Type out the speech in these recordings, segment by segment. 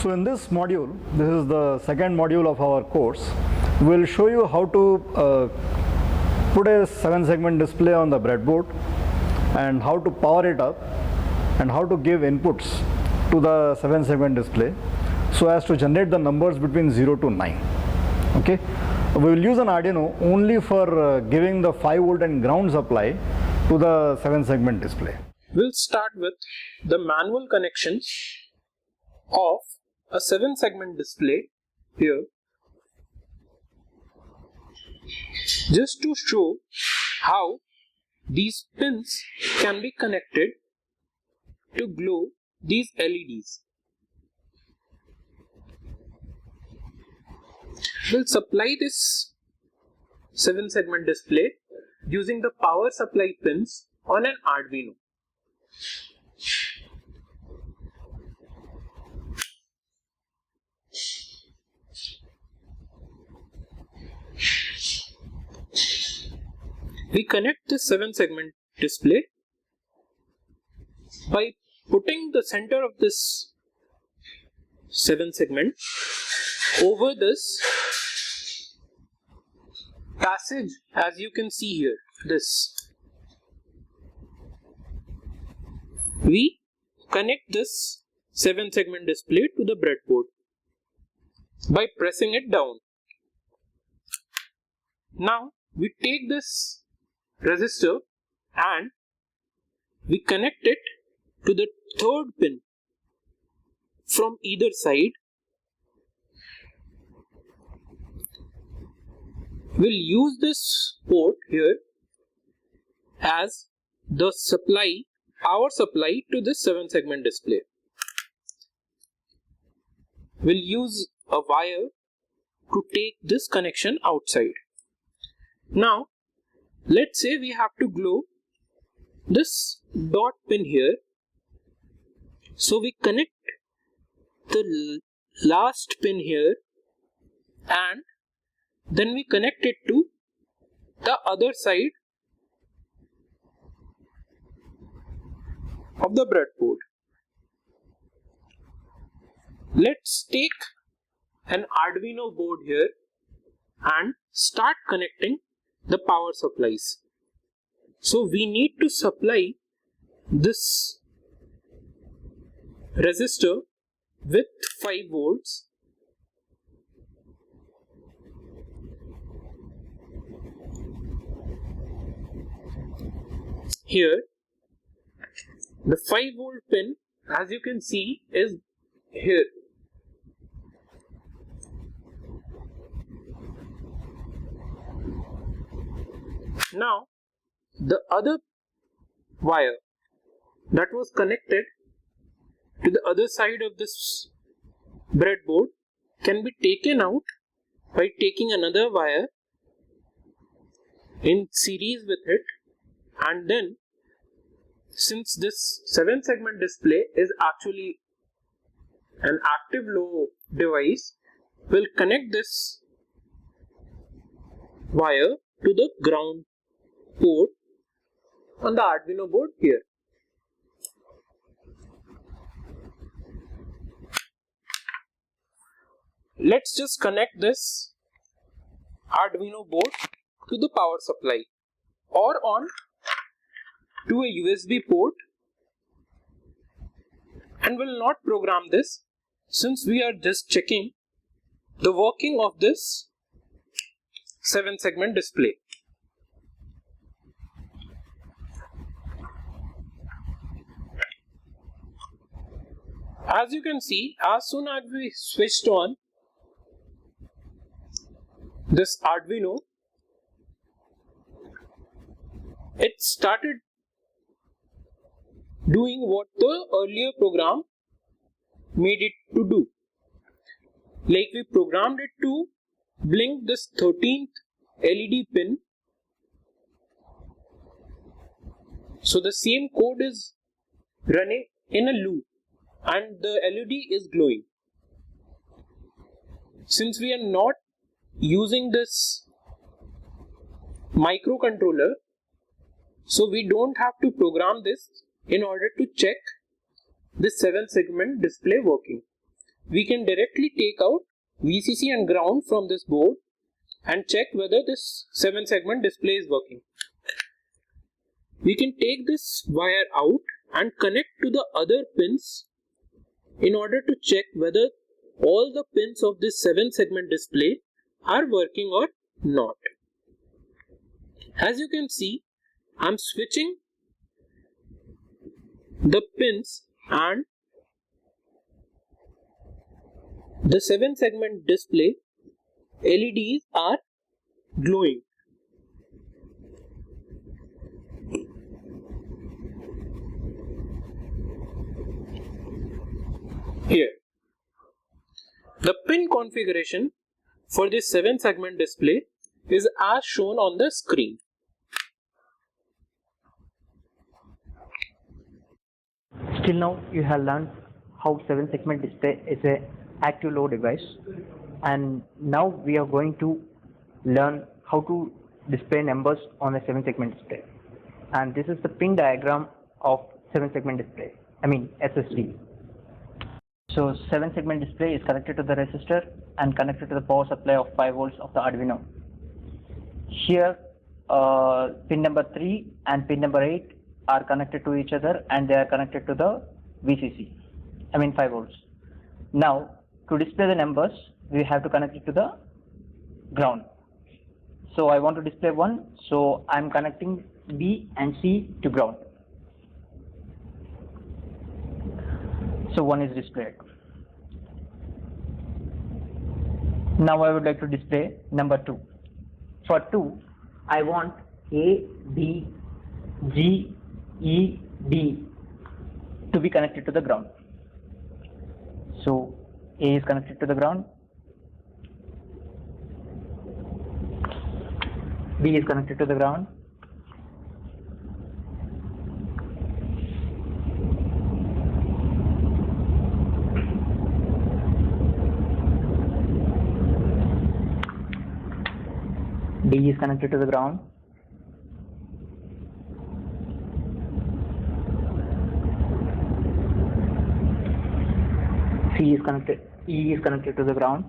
So in this module, this is the second module of our course, we'll show you how to put a 7-segment display on the breadboard and how to power it up and how to give inputs to the 7-segment display so as to generate the numbers between 0 to 9. Okay, we will use an Arduino only for giving the 5 volt and ground supply to the 7-segment display. We'll start with the manual connections of a 7-segment display here, just to show how these pins can be connected to glow these LEDs. We'll supply this 7-segment display using the power supply pins on an Arduino. We connect this 7-segment display by putting the center of this 7-segment over this passage, as you can see here, this. We connect this 7-segment display to the breadboard by pressing it down. Now we take this resistor and we connect it to the third pin from either side. We'll use this port here as the supply, power supply to this 7-segment display. We'll use a wire to take this connection outside. Now let's say we have to glow this dot pin here, so we connect the last pin here and then we connect it to the other side of the breadboard. Let's take an Arduino board here and start connecting the power supplies. So we need to supply this resistor with 5 volts here. The 5 volt pin, as you can see, is here. Now the other wire that was connected to the other side of this breadboard can be taken out by taking another wire in series with it, and then, since this 7-segment display is actually an active low device, we'll connect this wire to the ground port on the Arduino board here. Let's just connect this Arduino board to the power supply or on to a USB port, and will not program this since we are just checking the working of this 7-segment display. As you can see, as soon as we switched on this Arduino, it started doing what the earlier program made it to do. Like, we programmed it to blink this 13th LED pin. So the same code is running in a loop and the LED is glowing. Since we are not using this microcontroller, so we don't have to program this in order to check this 7-segment display working. we can directly take out VCC and ground from this board and check whether this 7 segment display is working. We can take this wire out and connect to the other pins in order to check whether all the pins of this 7 segment display are working or not. As you can see, I'm switching the pins and the 7 segment display LEDs are glowing. Here, the pin configuration for this 7 segment display is as shown on the screen. Till now you have learned how 7 segment display is a active low device, and now we are going to learn how to display numbers on a 7 segment display. And this is the pin diagram of 7 segment display, SSD. So 7 segment display is connected to the resistor and connected to the power supply of 5 volts of the Arduino. Here pin number 3 and pin number 8 are connected to each other, and they are connected to the VCC, 5 volts. Now to display the numbers, we have to connect it to the ground. So I want to display 1, so I am connecting B and C to ground. So 1 is displayed. Now I would like to display number 2. For 2, I want A, B, G, E, D to be connected to the ground. So A is connected to the ground, B is connected to the ground, D is connected to the ground, C is connected, E is connected to the ground,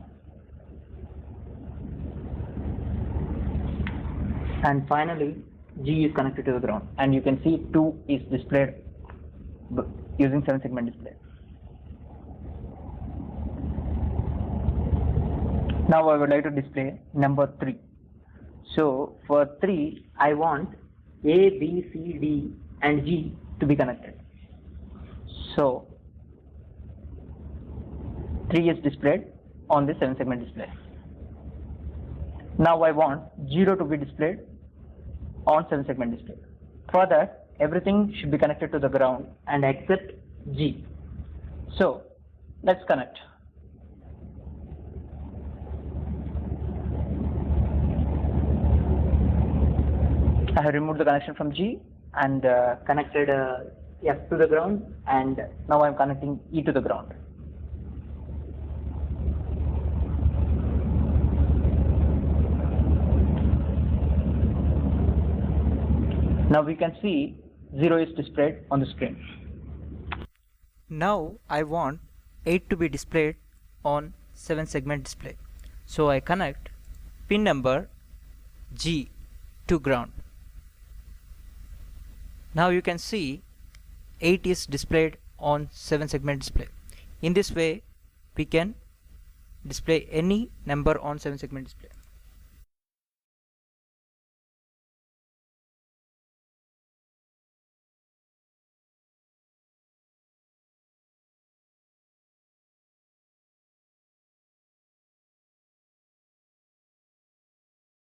and finally G is connected to the ground. And you can see 2 is displayed using 7 segment display. Now I would like to display number 3. So for 3, I want A, B, C, D and G to be connected. So 3 is displayed on the 7 segment display. Now I want 0 to be displayed on 7 segment display. For that, everything should be connected to the ground and except G. So let's connect. I have removed the connection from G and connected F to the ground, and now I am connecting E to the ground. Now we can see 0 is displayed on the screen. Now I want 8 to be displayed on 7 segment display. So I connect pin number G to ground. Now you can see 8 is displayed on 7 segment display. In this way we can display any number on 7 segment display.